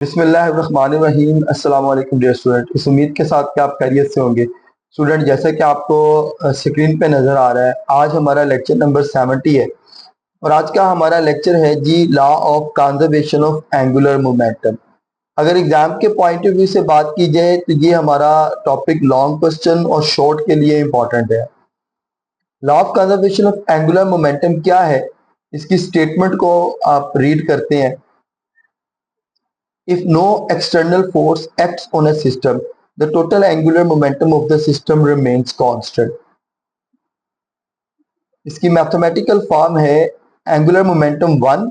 बिस्मिल्लाहिर्रहमानिर्रहीम। अस्सलाम वालेकुम डियर स्टूडेंट। इस उम्मीद के साथ कि आप खैरियत से होंगे। स्टूडेंट, जैसा कि आपको स्क्रीन पे नज़र आ रहा है, आज हमारा लेक्चर नंबर 70 है और आज का हमारा लेक्चर है जी law of conservation of angular momentum. अगर एग्जाम के पॉइंट ऑफ व्यू से बात की जाए तो ये हमारा टॉपिक लॉन्ग क्वेश्चन और शॉर्ट के लिए इंपॉर्टेंट है। Law of conservation of angular momentum क्या है, इसकी स्टेटमेंट को आप रीड करते हैं। If no external force acts on a system, the total angular momentum of the system remains constant. इसकी मैथमेटिकल फॉर्म है angular momentum 1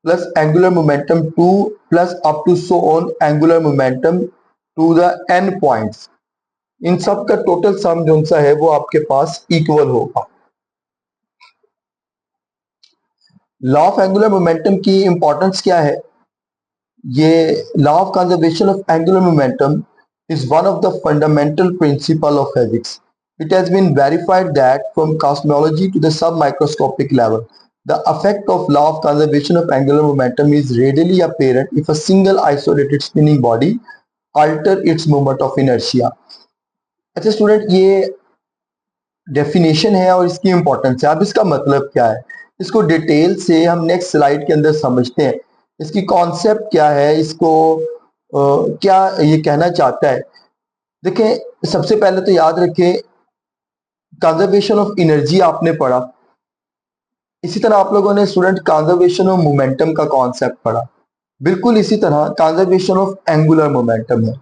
plus angular momentum 2 plus up to so on angular momentum to the n points. इन सब का total sum जो सा है वो आपके पास इक्वल होगा। लॉ ऑफ एंगुलर मोमेंटम की इंपॉर्टेंस क्या है? ये law of conservation of angular momentum is one of the fundamental principle of physics. It has been verified that from cosmology to the submicroscopic level, the effect of law of conservation of angular momentum is readily apparent if a single isolated spinning body alter its moment of inertia. अच्छा student, ये definition है और इसकी importance है। अब इसका मतलब क्या है, इसको डिटेल से हम नेक्स्ट स्लाइड के अंदर समझते हैं। इसकी कॉन्सेप्ट क्या है, इसको क्या ये कहना चाहता है। देखें, सबसे पहले तो याद रखें कंजर्वेशन ऑफ एनर्जी आपने पढ़ा, इसी तरह आप लोगों ने स्टूडेंट कंजर्वेशन ऑफ मोमेंटम का कॉन्सेप्ट पढ़ा। बिल्कुल इसी तरह कंजर्वेशन ऑफ एंगुलर मोमेंटम है।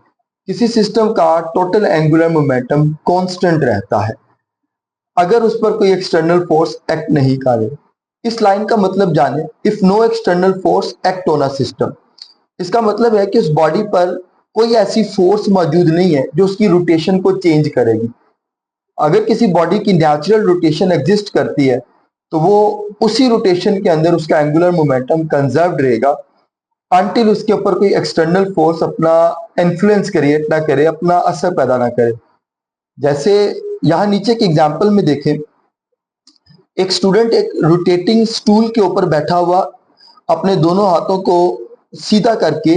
किसी सिस्टम का टोटल एंगुलर मोमेंटम कांस्टेंट रहता है अगर उस पर कोई एक्सटर्नल फोर्स एक्ट नहीं करे। इस लाइन का मतलब जाने, if no external force act on a system, इसका मतलब है कि उस बॉडी पर कोई ऐसी फोर्स मौजूद नहीं है जो उसकी रोटेशन को चेंज करेगी। अगर किसी बॉडी की नेचुरल रोटेशन एग्जिस्ट करती है तो वो उसी रोटेशन के अंदर उसका एंगुलर मोमेंटम कंजर्व्ड रहेगा अनटिल उसके ऊपर कोई एक्सटर्नल फोर्स अपना इन्फ्लुएंस क्रिएट ना करे, अपना असर पैदा ना करे। जैसे यहाँ नीचे के एग्जाम्पल में देखें, एक स्टूडेंट एक रोटेटिंग स्टूल के ऊपर बैठा हुआ अपने दोनों हाथों को सीधा करके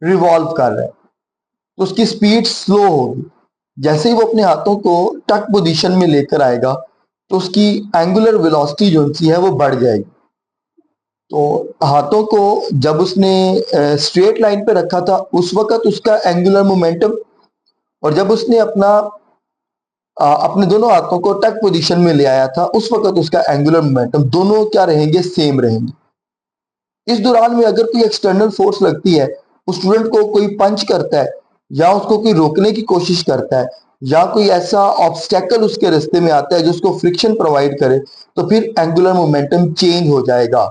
रिवॉल्व कर रहा है, तो उसकी स्पीड स्लो होगी। जैसे ही वो अपने हाथों को टक पोजीशन में लेकर आएगा तो उसकी एंगुलर वेलोसिटी जो सी है वो बढ़ जाएगी। तो हाथों को जब उसने स्ट्रेट लाइन पे रखा था उस वक्त उसका एंगुलर मोमेंटम, और जब उसने अपने दोनों हाथों को टक पोजीशन में ले आया था उस वक्त उसका एंगुलर मोमेंटम, दोनों क्या रहेंगे? सेम रहेंगे। इस दौरान में अगर कोई एक्सटर्नल फोर्स लगती है, उस स्टूडेंट को कोई पंच करता है या उसको कोई रोकने की कोशिश करता है या कोई ऐसा ऑब्स्टेकल उसके रास्ते में आता है जो उसको फ्रिक्शन प्रोवाइड करे, तो फिर एंगुलर मोमेंटम चेंज हो जाएगा।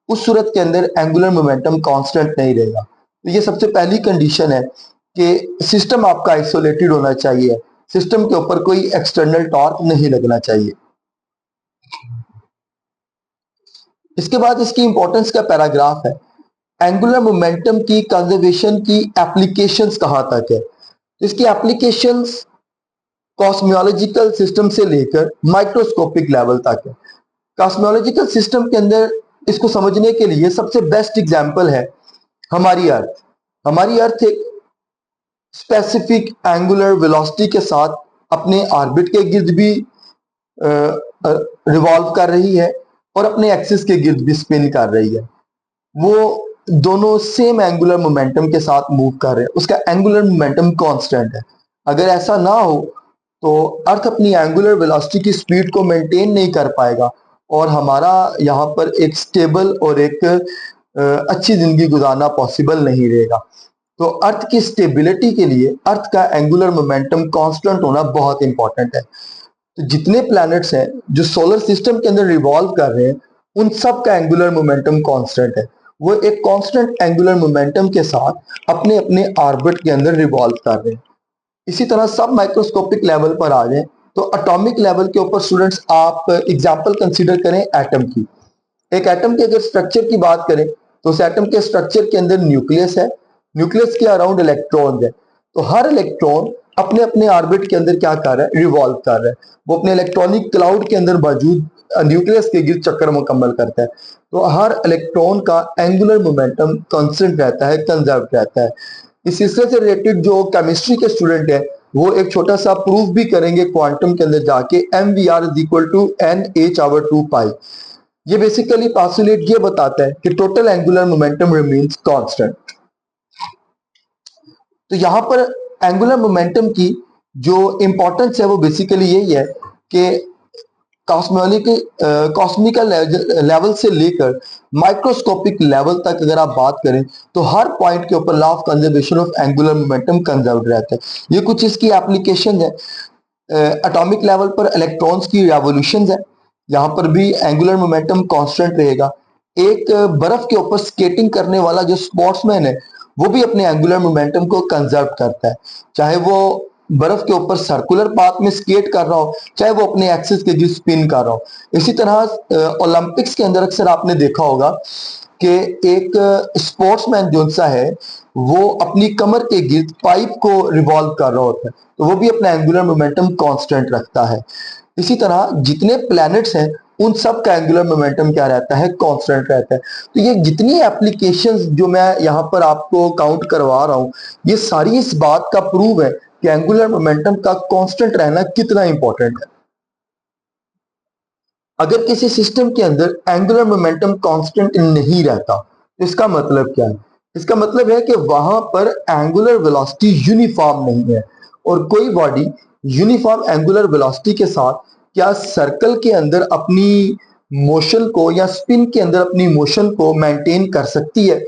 उस सूरत के अंदर एंगुलर मोमेंटम कांस्टेंट नहीं रहेगा। तो ये सबसे पहली कंडीशन है कि सिस्टम आपका आइसोलेटेड होना चाहिए, सिस्टम के ऊपर कोई एक्सटर्नल टॉर्क नहीं लगना चाहिए। इसके बाद इसकी इंपॉर्टेंस का पैराग्राफ है, एंगुलर मोमेंटम की कंजर्वेशन की एप्लीकेशंस कहां तक है। इसकी एप्लीकेशंस कॉस्मोलॉजिकल सिस्टम से लेकर माइक्रोस्कोपिक लेवल तक है। कॉस्मोलॉजिकल सिस्टम के अंदर इसको समझने के लिए सबसे बेस्ट एग्जांपल है हमारी अर्थ। हमारी अर्थ एक स्पेसिफिक एंगुलर वेलोसिटी के साथ अपने ऑर्बिट के गिर्द भी रिवॉल्व कर रही है और अपने एक्सिस के गिर्द भी स्पिन कर रही है। वो दोनों सेम एंगुलर मोमेंटम के साथ मूव कर रहे हैं, उसका एंगुलर मोमेंटम कांस्टेंट है। अगर ऐसा ना हो तो अर्थ अपनी एंगुलर वेलोसिटी की स्पीड को मेंटेन नहीं कर पाएगा और हमारा यहाँ पर एक स्टेबल और एक अच्छी जिंदगी गुजारना पॉसिबल नहीं रहेगा। तो अर्थ की स्टेबिलिटी के लिए अर्थ का एंगुलर मोमेंटम कांस्टेंट होना बहुत इंपॉर्टेंट है। तो जितने प्लैनेट्स हैं जो सोलर सिस्टम के अंदर रिवॉल्व कर रहे हैं उन सब का एंगुलर मोमेंटम कांस्टेंट है। वो एक कांस्टेंट एंगुलर मोमेंटम के साथ अपने अपने ऑर्बिट के अंदर रिवॉल्व कर रहे हैं। इसी तरह सब माइक्रोस्कोपिक लेवल पर आ जाए तो एटॉमिक लेवल के ऊपर स्टूडेंट्स आप एग्जांपल कंसीडर करें एटम की। एक एटम के अगर स्ट्रक्चर की बात करें तो उस एटम के स्ट्रक्चर के अंदर न्यूक्लियस है, न्यूक्लियस के अराउंड इलेक्ट्रॉन है। तो हर इलेक्ट्रॉन अपने अपने ऑर्बिट के अंदर क्या कर रहा है? रिवॉल्व कर रहा है। वो अपने इलेक्ट्रॉनिक क्लाउड के अंदर मौजूद न्यूक्लियस के गिर्द चक्कर मुकम्मल करता है। तो हर इलेक्ट्रॉन का एंगुलर मोमेंटम कांस्टेंट रहता है, कंजर्व रहता है। इस सिलसिले से रिलेटेड जो केमिस्ट्री के स्टूडेंट है वो एक छोटा सा प्रूफ भी करेंगे क्वांटम के अंदर जाके, mvr is equal to NH/2 pi. ये बेसिकली पास्टुलेट ये बताता है कि total angular momentum remains constant. तो यहां पर एंगुलर मोमेंटम की जो इंपॉर्टेंस है वो बेसिकली यही है कि कॉस्मिकल लेवल से लेकर माइक्रोस्कोपिक लेवल तक अगर आप बात करें तो हर पॉइंट के ऊपर law of conservation of angular momentum conserve रहता है। ये कुछ इसकी एप्लीकेशन है। एटॉमिक लेवल पर इलेक्ट्रॉन्स की रेवोल्यूशंस है, यहाँ पर भी एंगुलर मोमेंटम कांस्टेंट रहेगा। एक बर्फ के ऊपर स्केटिंग करने वाला जो स्पोर्ट्समैन है वो भी अपने एंगुलर मोमेंटम को कंजर्व करता है, चाहे वो बर्फ के ऊपर सर्कुलर पाथ में स्केट कर रहा हो, चाहे वो अपने एक्सिस के गिर्द स्पिन कर रहा हो। इसी तरह ओलंपिक्स के अंदर अक्सर आपने देखा होगा कि एक स्पोर्ट्समैन जो सा है वो अपनी कमर के गिर्द पाइप को रिवॉल्व कर रहा होता है, तो वो भी अपना एंगुलर मोमेंटम कांस्टेंट रखता है। इसी तरह जितने प्लैनेट्स हैं उन सब का एंगुलर मोमेंटम क्या रहता है, कांस्टेंट रहता है। तो ये जितनी एप्लीकेशंस जो मैं यहाँ पर आपको काउंट करवा रहा हूँ ये सारी इस बात का प्रूव है कि एंगुलर मोमेंटम का कांस्टेंट रहना कितना इंपॉर्टेंट है। अगर किसी सिस्टम के अंदर एंगुलर मोमेंटम कांस्टेंट नहीं रहता तो इसका मतलब क्या है? इसका मतलब है कि वहां पर एंगुलर वेलोसिटी यूनिफॉर्म नहीं है। और कोई बॉडी यूनिफॉर्म एंगुलर वेलोसिटी के साथ क्या सर्कल के अंदर अपनी मोशन को या स्पिन के अंदर अपनी मोशन को मेंटेन कर सकती है?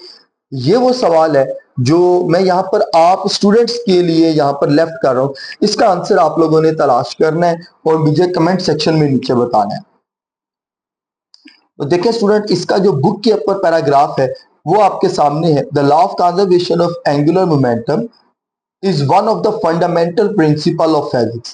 ये वो सवाल है जो मैं यहाँ पर आप स्टूडेंट्स के लिए यहाँ पर लेफ्ट कर रहा हूँ। इसका आंसर आप लोगों ने तलाश करना है और मुझे कमेंट सेक्शन में नीचे बताना है। तो देखिए स्टूडेंट, इसका जो बुक के ऊपर पैराग्राफ है वो आपके सामने है। The law of conservation of angular momentum is one of the fundamental principle of physics.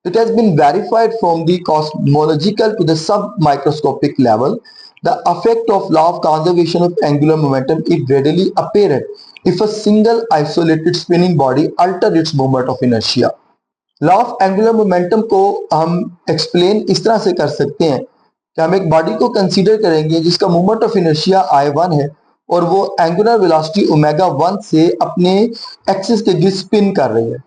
It has been verified from the cosmological to the sub-microscopic level. The effect of law of conservation of angular momentum is readily apparent if a single isolated spinning body alters its moment of inertia. Law of angular momentum को हम explain इस तरह से कर सकते हैं कि हम एक बॉडी को कंसीडर करेंगे जिसका मोमेंट ऑफ इनर्शिया I1 है और वो एंगुलर वेलोसिटी ओमेगा 1 से अपने एक्सिस के गिर्द स्पिन कर रही है।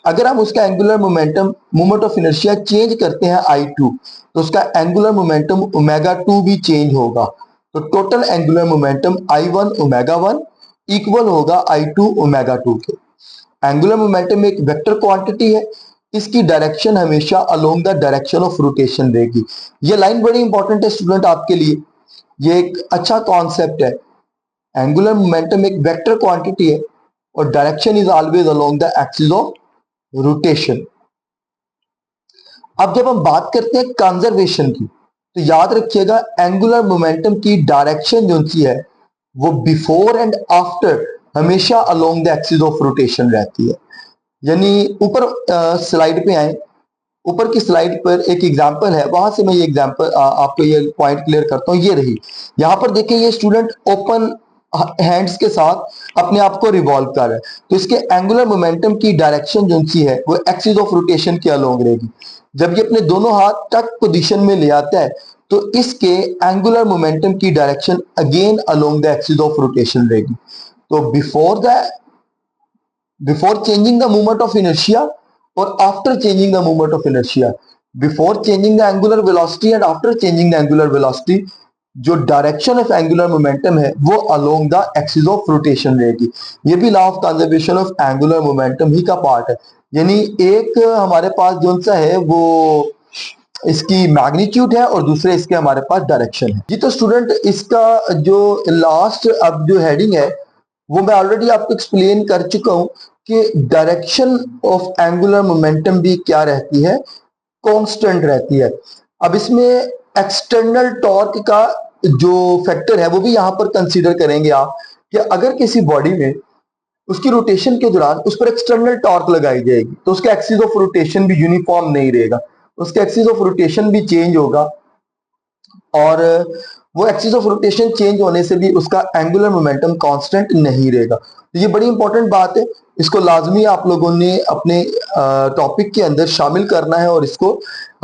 अगर हम उसका angular momentum moment of inertia change करते हैं I2 तो उसका एंगुलर मोमेंटम ओमेगा 2 भी चेंज होगा। तो total angular momentum I1 omega 1 equal होगा I2 ओमेगा 2 के। एंगुलर मोमेंटम एक वेक्टर क्वांटिटी है, इसकी डायरेक्शन हमेशा along the direction of rotation रहेगी। ये लाइन बड़ी इंपॉर्टेंट है स्टूडेंट आपके लिए, ये एक अच्छा कॉन्सेप्ट है। एंगुलर मोमेंटम एक वेक्टर क्वांटिटी है और direction is always along the axis of rotation. अब जब हम बात करते हैं कंजर्वेशन की तो याद रखिएगा एंगुलर मोमेंटम की डायरेक्शन जो सी है वो बिफोर एंड आफ्टर हमेशा along the axis of rotation रहती है। यानी ऊपर स्लाइड पे आए, ऊपर की स्लाइड पर एक एग्जांपल है, वहां से मैं ये एग्जांपल आपको ये पॉइंट क्लियर करता हूँ। ये रही, यहाँ पर देखिए ये स्टूडेंट ओपन हैंड्स के साथ अपने आप को रिवॉल्व कर रहा है, तो इसके एंगुलर मोमेंटम की डायरेक्शन जो सी है वो एक्सिस ऑफ रोटेशन के अलोंग रहेगी। जब ये अपने दोनों हाथ टक पोजीशन में ले आता है तो इसके एंगुलर मोमेंटम की direction again along the axis of rotation रहेगी। तो before changing the movement of inertia और after changing the movement of inertia, before changing the angular velocity and after changing the angular velocity, जो direction of angular momentum है वो along the axis of rotation रहेगी। ये भी law of conservation of angular momentum ही का part है। यानी एक हमारे पास जो सा है वो इसकी मैग्नीट्यूड है और दूसरे इसके हमारे पास डायरेक्शन है। जी तो स्टूडेंट, इसका जो लास्ट अब जो हेडिंग है वो मैं ऑलरेडी आपको एक्सप्लेन कर चुका हूं कि डायरेक्शन ऑफ एंगुलर मोमेंटम भी क्या रहती है, कांस्टेंट रहती है। अब इसमें एक्सटर्नल टॉर्क का जो फैक्टर है वो भी यहां पर कंसीडर करेंगे आप कि अगर किसी बॉडी में उसकी रोटेशन के दौरान उस पर एक्सटर्नल टॉर्क लगाई जाएगी तो उसका एक्सिस ऑफ रोटेशन भी यूनिफॉर्म नहीं रहेगा, उसका एक्सिस ऑफ रोटेशन भी चेंज होगा और वो एक्सिस ऑफ रोटेशन चेंज होने से भी उसका एंगुलर मोमेंटम कांस्टेंट नहीं रहेगा। तो ये बड़ी इंपॉर्टेंट बात है, इसको लाजमी आप लोगों ने अपने टॉपिक के अंदर शामिल करना है और इसको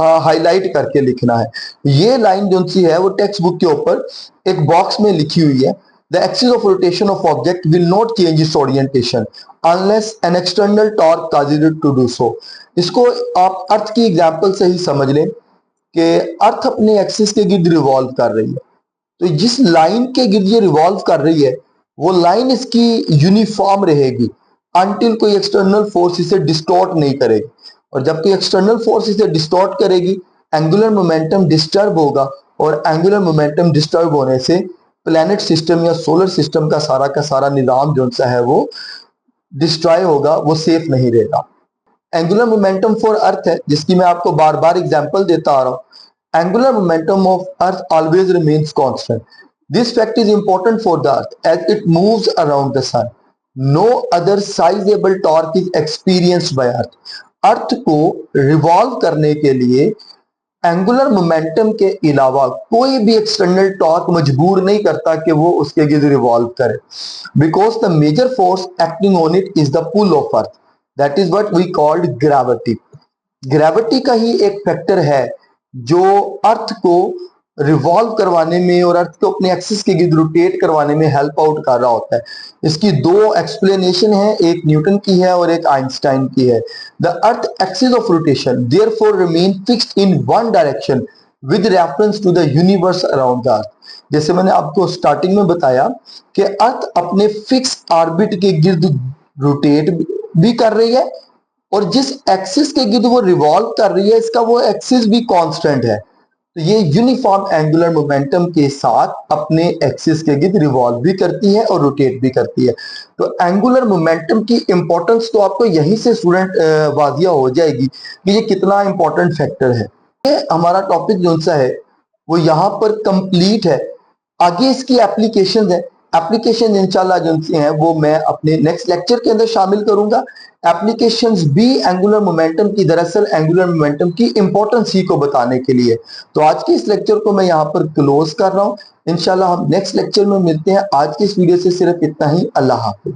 हाईलाइट करके लिखना है। ये लाइन जो सी है वो टेक्स्ट बुक के ऊपर एक बॉक्स में लिखी हुई है। The axis of rotation of object will not change its orientation unless an external torque causes it to do so. इसको आप अर्थ की एग्जांपल से ही समझ लें कि अर्थ अपने एक्सिस के गिर्द रिवॉल्व कर रही है, तो जिस लाइन के गिर्द ये रिवॉल्व कर रही है वो लाइन इसकी यूनिफॉर्म रहेगी अनटिल कोई एक्सटर्नल फोर्स इसे डिस्टॉर्ट नहीं करेगी। और जब कोई एक्सटर्नल फोर्स इसे डिस्टॉर्ट करेगी एंगुलर मोमेंटम डिस्टर्ब होगा, और एंगुलर मोमेंटम डिस्टर्ब होने से प्लैनेट सिस्टम या सोलर सिस्टम का सारा निजाम जो सा है वो डिस्ट्रॉय होगा, वो सेफ नहीं रहेगा। एंगुलर मोमेंटम फॉर अर्थ है जिसकी मैं आपको बार बार एग्जांपल देता आ रहा हूं। Angular momentum of earth always remains constant. This fact is important for the earth as it moves around the sun. No other sizeable torque is experienced by earth. Earth को revolve करने के लिए angular momentum के अलावा कोई भी external torque मजबूर नहीं करता कि वो उसके गिर्द रिवॉल्व करे, because the major force acting on it is the pull of earth, that is what we called gravity. Gravity का ही एक फैक्टर है जो अर्थ को रिवॉल्व करवाने में और अर्थ को अपने एक्सिस के गिर्द रोटेट करवाने में हेल्प आउट कर रहा होता है। इसकी दो एक्सप्लेनेशन है, एक न्यूटन की है और एक आइंस्टाइन की है। The earth axis of rotation therefore remain fixed in one direction with reference to the universe around the earth. जैसे मैंने आपको स्टार्टिंग में बताया कि अर्थ अपने फिक्स ऑर्बिट के गिर्द रोटेट भी कर रही है और जिस एक्सिस के गिर्द वो रिवॉल्व कर रही है इसका वो एक्सिस भी कांस्टेंट है। तो ये यूनिफॉर्म एंगुलर मोमेंटम के साथ अपने एक्सिस के गिर्द रिवॉल्व भी करती है और रोटेट भी करती है। तो एंगुलर मोमेंटम की इंपॉर्टेंस तो आपको यहीं से स्टूडेंट वाजिया हो जाएगी कि ये कितना इंपॉर्टेंट फैक्टर है। ये हमारा टॉपिक जो सा है वो यहाँ पर कंप्लीट है। आगे इसकी एप्लीकेशन है, एप्लीकेशन इंशाल्लाह जो हैं वो मैं अपने नेक्स्ट लेक्चर के अंदर शामिल करूंगा। एप्लीकेशंस भी एंगुलर मोमेंटम की, दरअसल एंगुलर मोमेंटम की इंपॉर्टेंस ही को बताने के लिए। तो आज के इस लेक्चर को मैं यहाँ पर क्लोज कर रहा हूँ। इंशाल्लाह हम नेक्स्ट लेक्चर में मिलते हैं। आज की इस वीडियो से सिर्फ इतना ही। अल्लाह हाफिज।